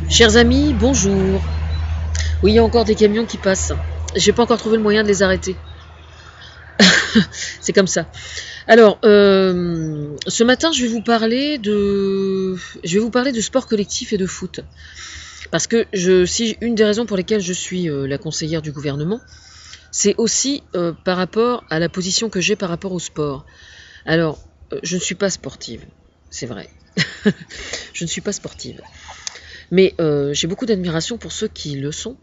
Chers amis, bonjour. Oui, il y a encore des camions qui passent. J'ai pas encore trouvé le moyen de les arrêter. C'est comme ça. Alors, ce matin, je vais vous parler de sport collectif et de foot. Parce que une des raisons pour lesquelles je suis la conseillère du gouvernement, c'est aussi par rapport à la position que j'ai par rapport au sport. Alors, je ne suis pas sportive, c'est vrai. Je ne suis pas sportive. Mais j'ai beaucoup d'admiration pour ceux qui le sont.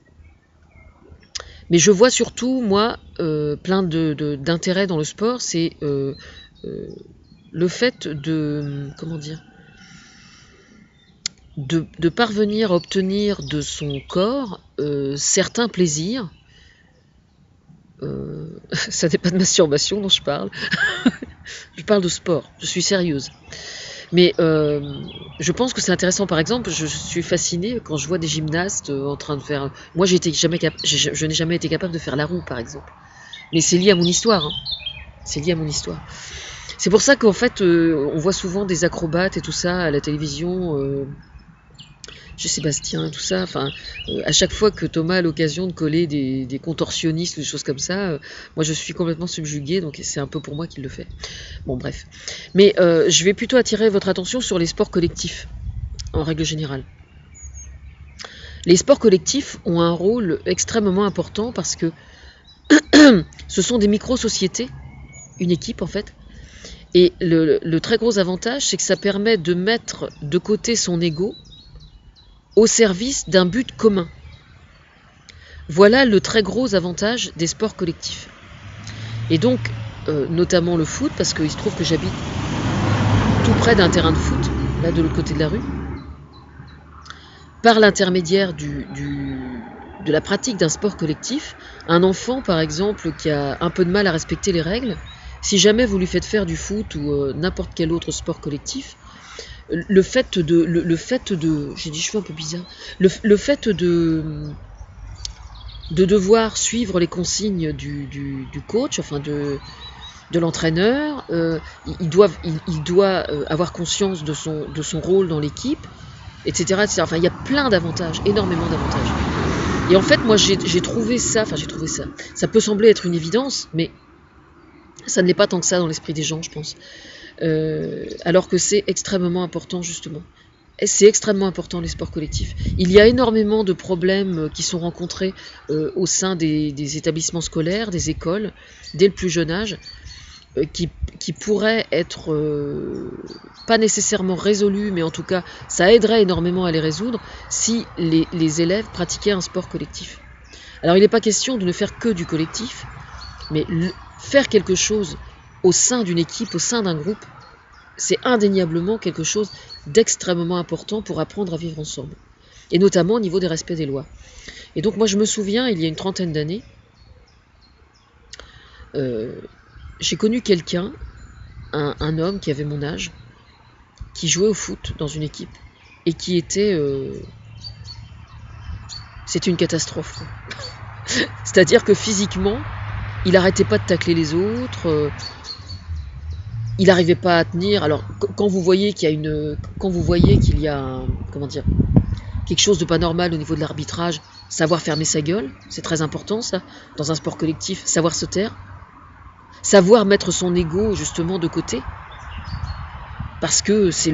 Mais je vois surtout, moi, plein d'intérêt dans le sport, c'est le fait comment dire, de parvenir à obtenir de son corps certains plaisirs. Ça n'est pas de masturbation dont je parle. Je parle de sport, je suis sérieuse. Mais je pense que c'est intéressant. Par exemple, je suis fascinée quand je vois des gymnastes en train de faire. Moi, je n'ai jamais été capable de faire la roue, par exemple. Mais c'est lié à mon histoire. Hein. C'est lié à mon histoire. C'est pour ça qu'en fait, on voit souvent des acrobates et tout ça à la télévision. Chez Sébastien, tout ça. Enfin, à chaque fois que Thomas a l'occasion de coller des contorsionnistes ou des choses comme ça, moi je suis complètement subjuguée, donc c'est un peu pour moi qu'il le fait. Bon, bref. Mais je vais plutôt attirer votre attention sur les sports collectifs, en règle générale. Les sports collectifs ont un rôle extrêmement important parce que ce sont des micro-sociétés, une équipe en fait. Et le très gros avantage, c'est que ça permet de mettre de côté son ego au service d'un but commun. Voilà le très gros avantage des sports collectifs. Et donc, notamment le foot, parce qu'il se trouve que j'habite tout près d'un terrain de foot, là de l'autre côté de la rue, par l'intermédiaire de la pratique d'un sport collectif, un enfant par exemple qui a un peu de mal à respecter les règles, si jamais vous lui faites faire du foot ou n'importe quel autre sport collectif, le fait de j'ai des cheveux un peu bizarres, le fait de devoir suivre les consignes du coach, enfin de l'entraîneur, il doit avoir conscience de son rôle dans l'équipe, etc., etc. Enfin, il y a plein d'avantages, énormément d'avantages. Et en fait, moi, j'ai trouvé ça, ça peut sembler être une évidence, mais ça ne l'est pas tant que ça dans l'esprit des gens, je pense. Alors que c'est extrêmement important, justement. C'est extrêmement important, les sports collectifs. Il y a énormément de problèmes qui sont rencontrés au sein des établissements scolaires, des écoles, dès le plus jeune âge, qui pourraient être pas nécessairement résolus, mais en tout cas, ça aiderait énormément à les résoudre si les élèves pratiquaient un sport collectif. Alors, il n'est pas question de ne faire que du collectif, mais faire quelque chose au sein d'une équipe, au sein d'un groupe, c'est indéniablement quelque chose d'extrêmement important pour apprendre à vivre ensemble. Et notamment au niveau des respects des lois. Et donc moi je me souviens, il y a une trentaine d'années, j'ai connu quelqu'un, un homme qui avait mon âge, qui jouait au foot dans une équipe, et qui était... c'était une catastrophe. C'est-à-dire que physiquement, il n'arrêtait pas de tacler les autres... il n'arrivait pas à tenir. Alors, quand vous voyez qu'il y a comment dire, quelque chose de pas normal au niveau de l'arbitrage, savoir fermer sa gueule, c'est très important ça, dans un sport collectif, savoir se taire, savoir mettre son ego justement de côté, parce que c'est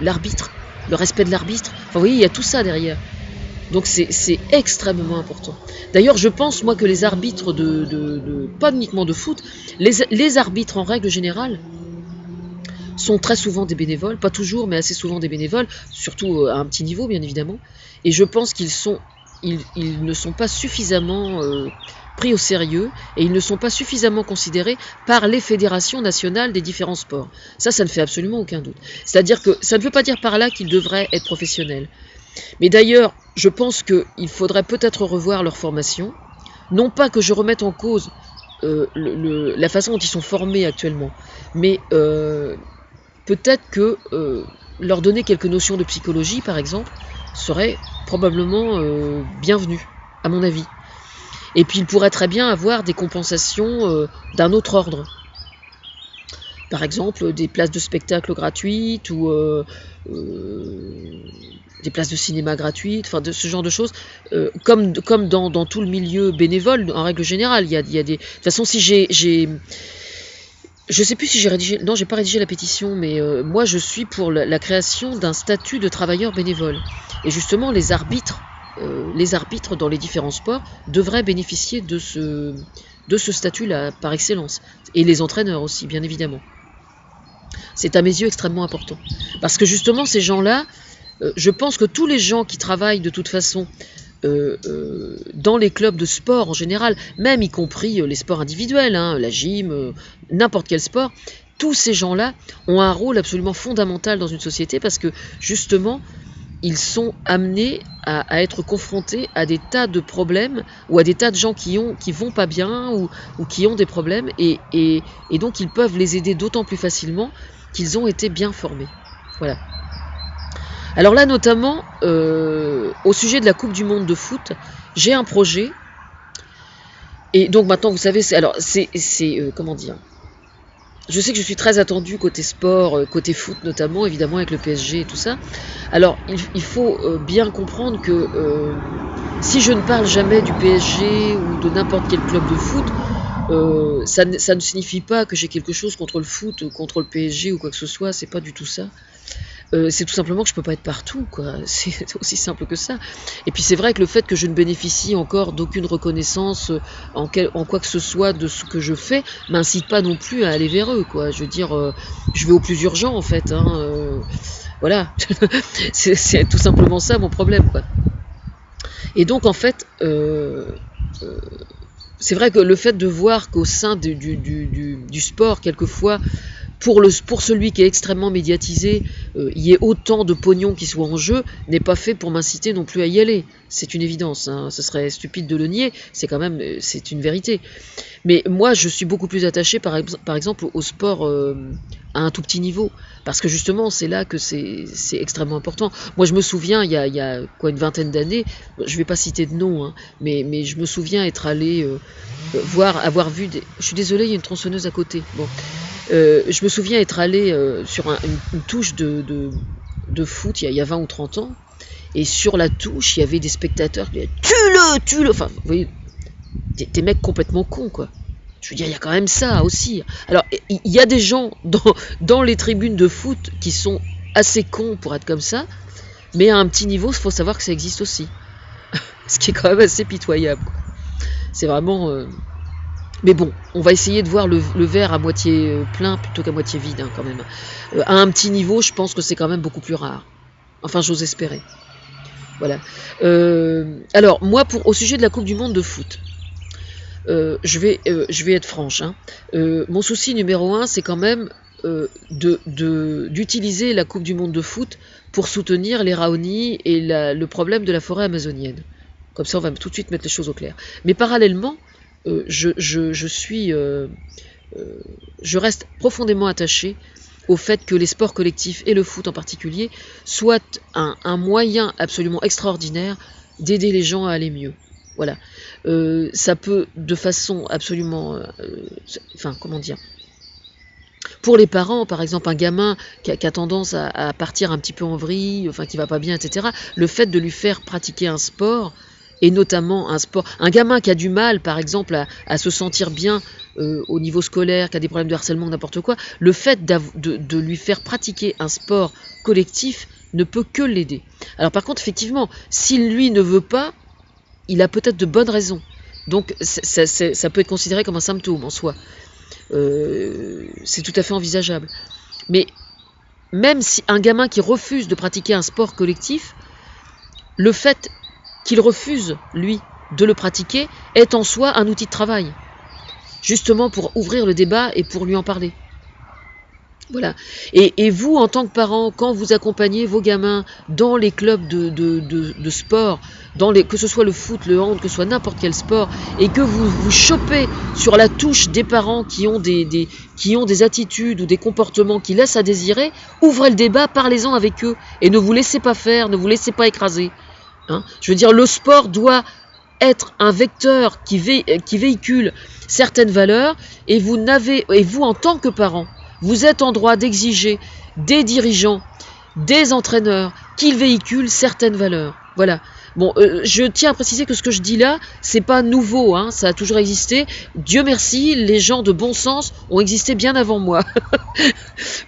l'arbitre, le respect de l'arbitre. Enfin, vous voyez, il y a tout ça derrière. Donc c'est extrêmement important. D'ailleurs, je pense, moi, que les arbitres pas uniquement de foot, les arbitres en règle générale sont très souvent des bénévoles, pas toujours, mais assez souvent des bénévoles, surtout à un petit niveau, bien évidemment. Et je pense qu'ils ne sont pas suffisamment pris au sérieux et ils ne sont pas suffisamment considérés par les fédérations nationales des différents sports. Ça ne fait absolument aucun doute. C'est-à-dire que ça ne veut pas dire par là qu'ils devraient être professionnels. Mais d'ailleurs, je pense qu'il faudrait peut-être revoir leur formation. Non pas que je remette en cause la façon dont ils sont formés actuellement, mais peut-être que leur donner quelques notions de psychologie, par exemple, serait probablement bienvenu, à mon avis. Et puis ils pourraient très bien avoir des compensations d'un autre ordre. Par exemple, des places de spectacle gratuites ou des places de cinéma gratuites, enfin de ce genre de choses, comme dans tout le milieu bénévole, en règle générale. Il y a des... De toute façon, si je sais plus si j'ai rédigé... Non, j'ai pas rédigé la pétition, mais moi je suis pour la création d'un statut de travailleur bénévole. Et justement, les arbitres dans les différents sports devraient bénéficier de ce statut-là par excellence. Et les entraîneurs aussi, bien évidemment. C'est à mes yeux extrêmement important. Parce que justement, ces gens-là, je pense que tous les gens qui travaillent de toute façon dans les clubs de sport en général, même y compris les sports individuels, hein, la gym, n'importe quel sport, tous ces gens-là ont un rôle absolument fondamental dans une société parce que justement, ils sont amenés à être confrontés à des tas de problèmes ou à des tas de gens qui vont pas bien ou qui ont des problèmes et donc ils peuvent les aider d'autant plus facilement qu'ils ont été bien formés. Voilà. Alors là, notamment, au sujet de la Coupe du Monde de foot, j'ai un projet. Et donc maintenant, vous savez, comment dire ? Je sais que je suis très attendue côté sport, côté foot notamment, évidemment avec le PSG et tout ça. Alors, il faut bien comprendre que si je ne parle jamais du PSG ou de n'importe quel club de foot, ça ne signifie pas que j'ai quelque chose contre le foot, contre le PSG ou quoi que ce soit, c'est pas du tout ça. C'est tout simplement que je peux pas être partout, quoi. C'est aussi simple que ça. Et puis c'est vrai que le fait que je ne bénéficie encore d'aucune reconnaissance en quoi que ce soit de ce que je fais m'incite pas non plus à aller vers eux, quoi. Je veux dire, je vais au plus urgent en fait. Hein, voilà, c'est tout simplement ça mon problème, quoi. Et donc en fait, c'est vrai que le fait de voir qu'au sein du sport, quelquefois, pour celui qui est extrêmement médiatisé, il y ait autant de pognon qui soit en jeu, n'est pas fait pour m'inciter non plus à y aller. C'est une évidence, hein. Ce serait stupide de le nier, c'est une vérité. Mais moi, je suis beaucoup plus attaché, par exemple, au sport à un tout petit niveau, parce que justement, c'est là que c'est extrêmement important. Moi, je me souviens, il y a quoi, une vingtaine d'années, je vais pas citer de nom, hein, mais je me souviens être allé avoir vu des... Je suis désolée, il y a une tronçonneuse à côté. Bon. Je me souviens être allé sur une touche de foot il y a 20 ou 30 ans, et sur la touche, il y avait des spectateurs qui disaient « Tue-le !» Enfin, vous voyez, des mecs complètement cons, quoi. Je veux dire, il y a quand même ça aussi. Alors, il y a des gens dans les tribunes de foot qui sont assez cons pour être comme ça, mais à un petit niveau, il faut savoir que ça existe aussi. Ce qui est quand même assez pitoyable, quoi. C'est vraiment... Mais bon, on va essayer de voir le verre à moitié plein plutôt qu'à moitié vide, hein, quand même. À un petit niveau, je pense que c'est quand même beaucoup plus rare. Enfin, j'ose espérer. Voilà. Alors, moi, au sujet de la Coupe du Monde de foot, je vais être franche. Hein. Mon souci numéro 1, c'est quand même d'utiliser la Coupe du Monde de foot pour soutenir les Raoni et le problème de la forêt amazonienne. Comme ça, on va tout de suite mettre les choses au clair. Mais parallèlement, je reste profondément attaché au fait que les sports collectifs et le foot en particulier soient un moyen absolument extraordinaire d'aider les gens à aller mieux. Voilà. Ça peut de façon absolument... enfin, comment dire ? Pour les parents, par exemple, un gamin qui a tendance à partir un petit peu en vrille, enfin qui va pas bien, etc., le fait de lui faire pratiquer un sport... et notamment un gamin qui a du mal, par exemple, à se sentir bien au niveau scolaire, qui a des problèmes de harcèlement, n'importe quoi, le fait de lui faire pratiquer un sport collectif ne peut que l'aider. Alors par contre, effectivement, s'il lui ne veut pas, il a peut-être de bonnes raisons. Donc ça peut être considéré comme un symptôme en soi. C'est tout à fait envisageable. Mais même si un gamin qui refuse de pratiquer un sport collectif, le fait qu'il refuse, lui, de le pratiquer, est en soi un outil de travail, justement pour ouvrir le débat et pour lui en parler. Voilà. Et vous, en tant que parent, quand vous accompagnez vos gamins dans les clubs de sport, que ce soit le foot, le hand, que ce soit n'importe quel sport, et que vous chopez sur la touche des parents qui ont des attitudes ou des comportements qui laissent à désirer, ouvrez le débat, parlez-en avec eux, et ne vous laissez pas faire, ne vous laissez pas écraser. Hein, je veux dire, le sport doit être un vecteur qui véhicule certaines valeurs, et vous, en tant que parent, vous êtes en droit d'exiger des dirigeants des entraîneurs qui véhiculent certaines valeurs. Voilà. Bon, je tiens à préciser que ce que je dis là, c'est pas nouveau, hein, ça a toujours existé. Dieu merci, les gens de bon sens ont existé bien avant moi.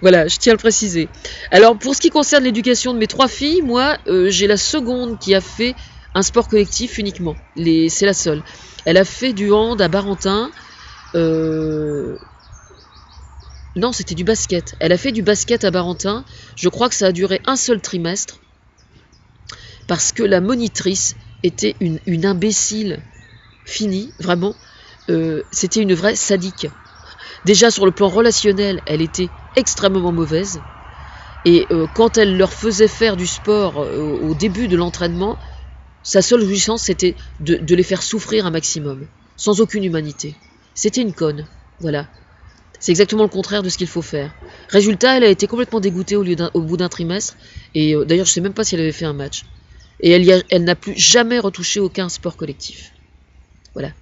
Voilà, je tiens à le préciser. Alors, pour ce qui concerne l'éducation de mes 3 filles, moi, j'ai la seconde qui a fait un sport collectif uniquement. C'est la seule. Elle a fait du hand à Barentin. Non, c'était du basket. Elle a fait du basket à Barentin. Je crois que ça a duré un seul trimestre. Parce que la monitrice était une imbécile finie, vraiment. C'était une vraie sadique. Déjà sur le plan relationnel, elle était extrêmement mauvaise. Et quand elle leur faisait faire du sport au début de l'entraînement, sa seule jouissance c'était de les faire souffrir un maximum, sans aucune humanité. C'était une conne, voilà. C'est exactement le contraire de ce qu'il faut faire. Résultat, elle a été complètement dégoûtée au bout d'un trimestre. Et d'ailleurs, je ne sais même pas si elle avait fait un match. Et elle n'a plus jamais retouché aucun sport collectif. Voilà.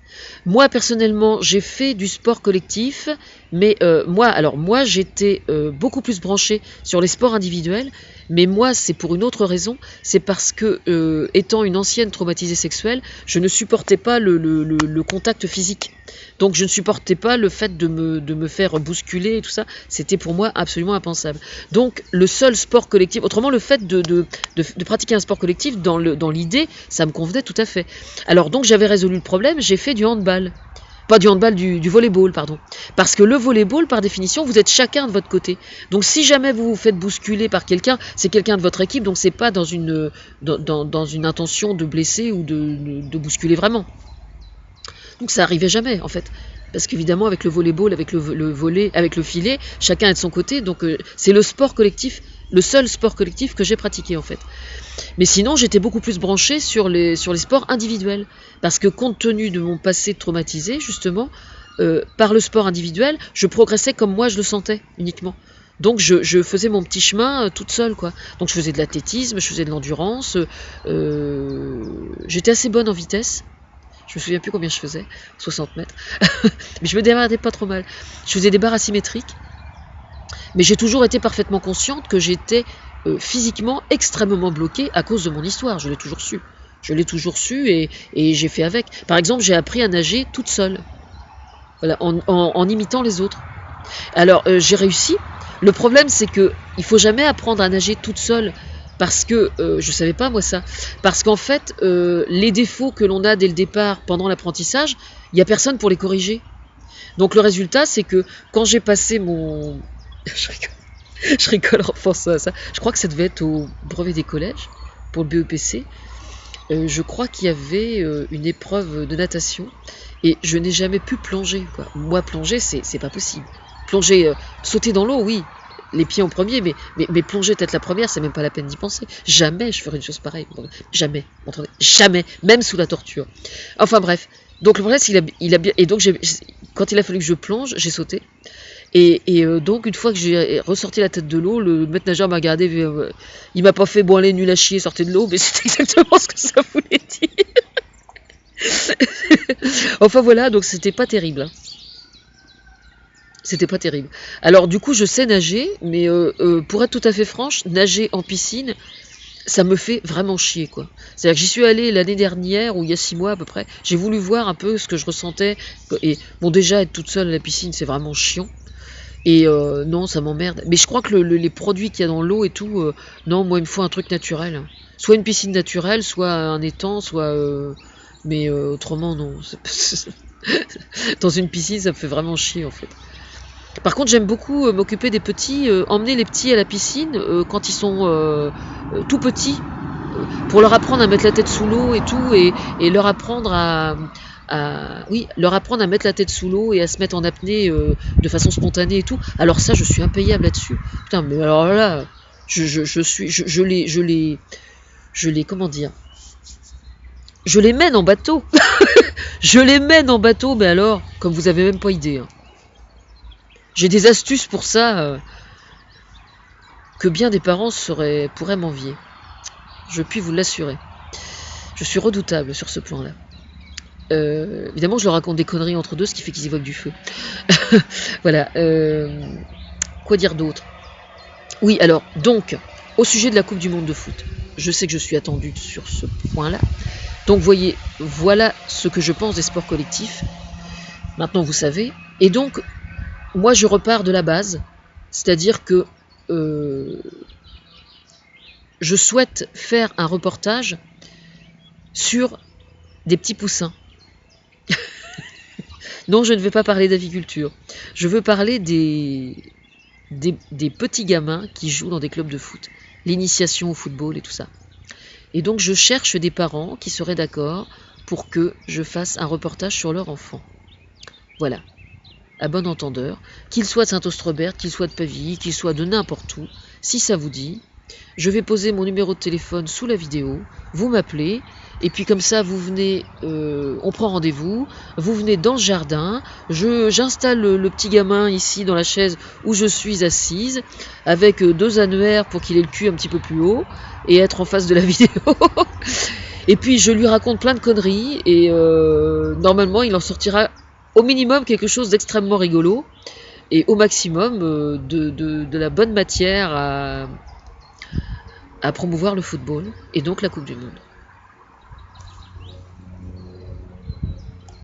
Moi, personnellement, j'ai fait du sport collectif, mais moi, j'étais beaucoup plus branchée sur les sports individuels, mais moi, c'est pour une autre raison, c'est parce que, étant une ancienne traumatisée sexuelle, je ne supportais pas le contact physique. Donc, je ne supportais pas le fait de me faire bousculer et tout ça, c'était pour moi absolument impensable. Donc, le seul sport collectif, autrement, le fait de pratiquer un sport collectif, dans l'idée, ça me convenait tout à fait. Alors, donc, j'avais résolu le problème, j'ai fait du handball. Pas du handball, du volleyball, pardon. Parce que le volleyball, par définition, vous êtes chacun de votre côté. Donc si jamais vous vous faites bousculer par quelqu'un, c'est quelqu'un de votre équipe, donc c'est pas dans une intention de blesser ou de bousculer vraiment. Donc ça arrivait jamais, en fait. Parce qu'évidemment, avec le volleyball, avec le volley, avec le filet, chacun est de son côté, donc c'est le sport collectif, le seul sport collectif que j'ai pratiqué, en fait. Mais sinon, j'étais beaucoup plus branchée sur les sports individuels. Parce que compte tenu de mon passé traumatisé, justement, par le sport individuel, je progressais comme moi je le sentais, uniquement. Donc je faisais mon petit chemin toute seule, quoi. Donc je faisais de l'athlétisme, je faisais de l'endurance, j'étais assez bonne en vitesse. Je me souviens plus combien je faisais, 60 mètres. Mais je me démarrais pas trop mal. Je faisais des barres asymétriques. Mais j'ai toujours été parfaitement consciente que j'étais physiquement extrêmement bloquée à cause de mon histoire. Je l'ai toujours su. Je l'ai toujours su et j'ai fait avec. Par exemple, j'ai appris à nager toute seule. Voilà, en imitant les autres. Alors, j'ai réussi. Le problème, c'est que il faut jamais apprendre à nager toute seule. Parce que, je savais pas moi ça, parce qu'en fait, les défauts que l'on a dès le départ pendant l'apprentissage, il n'y a personne pour les corriger. Donc le résultat, c'est que quand j'ai passé mon... je rigole en pensant à ça. Je crois que ça devait être au brevet des collèges, pour le BEPC. Je crois qu'il y avait une épreuve de natation, et je n'ai jamais pu plonger, quoi. Moi, plonger, c'est pas possible. Plonger, sauter dans l'eau, oui, les pieds en premier, mais plonger tête la première, c'est même pas la peine d'y penser. Jamais je ferais une chose pareille. Jamais. Entendez, jamais. Même sous la torture. Enfin bref. Donc le problème, c'est qu'il a bien. Et donc quand il a fallu que je plonge, j'ai sauté. Et donc une fois que j'ai ressorti la tête de l'eau, le maître nageur m'a regardé. Il m'a pas fait bon allez nul à chier, sortez de l'eau, mais c'est exactement ce que ça voulait dire. Enfin voilà, donc c'était pas terrible. Hein. C'était pas terrible. Alors du coup je sais nager, mais pour être tout à fait franche, nager en piscine, ça me fait vraiment chier, quoi. C'est-à-dire que j'y suis allée l'année dernière, ou il y a 6 mois à peu près, j'ai voulu voir un peu ce que je ressentais, et bon déjà être toute seule à la piscine c'est vraiment chiant, et non ça m'emmerde, mais je crois que les produits qu'il y a dans l'eau et tout, non moi il me faut un truc naturel, soit une piscine naturelle, soit un étang, soit... mais autrement non, dans une piscine ça me fait vraiment chier en fait. Par contre, j'aime beaucoup m'occuper des petits, emmener les petits à la piscine quand ils sont tout petits, pour leur apprendre à mettre la tête sous l'eau et tout, et leur apprendre leur apprendre à mettre la tête sous l'eau et à se mettre en apnée de façon spontanée et tout. Alors ça, je suis impayable là-dessus. Putain, mais alors là, je les, comment dire, je les mène en bateau. Je les mène en bateau, mais alors, comme vous avez même pas idée. Hein. J'ai des astuces pour ça que bien des parents pourraient m'envier. Je puis vous l'assurer. Je suis redoutable sur ce point-là. Évidemment, je leur raconte des conneries entre deux, ce qui fait qu'ils y voient que du feu. Voilà. Quoi dire d'autre? Oui, alors, donc, au sujet de la Coupe du Monde de foot. Je sais que je suis attendue sur ce point-là. Donc voyez, voilà ce que je pense des sports collectifs. Maintenant vous savez. Et donc, moi je repars de la base. C'est-à-dire que je souhaite faire un reportage sur des petits poussins. Non, je ne vais pas parler d'aviculture. Je veux parler des petits gamins qui jouent dans des clubs de foot. L'initiation au football et tout ça. Et donc je cherche des parents qui seraient d'accord pour que je fasse un reportage sur leur enfant. Voilà, à bon entendeur, qu'il soit de Saint-Austrebert, qu'il soit de Pavie, qu'il soit de n'importe où, si ça vous dit, je vais poser mon numéro de téléphone sous la vidéo, vous m'appelez, et puis comme ça vous venez, on prend rendez-vous, vous venez dans le jardin, j'installe le petit gamin ici dans la chaise où je suis assise, avec 2 annuaires pour qu'il ait le cul un petit peu plus haut, et être en face de la vidéo. Et puis je lui raconte plein de conneries, et normalement il en sortira au minimum quelque chose d'extrêmement rigolo, et au maximum de la bonne matière à promouvoir le football, et donc la Coupe du Monde.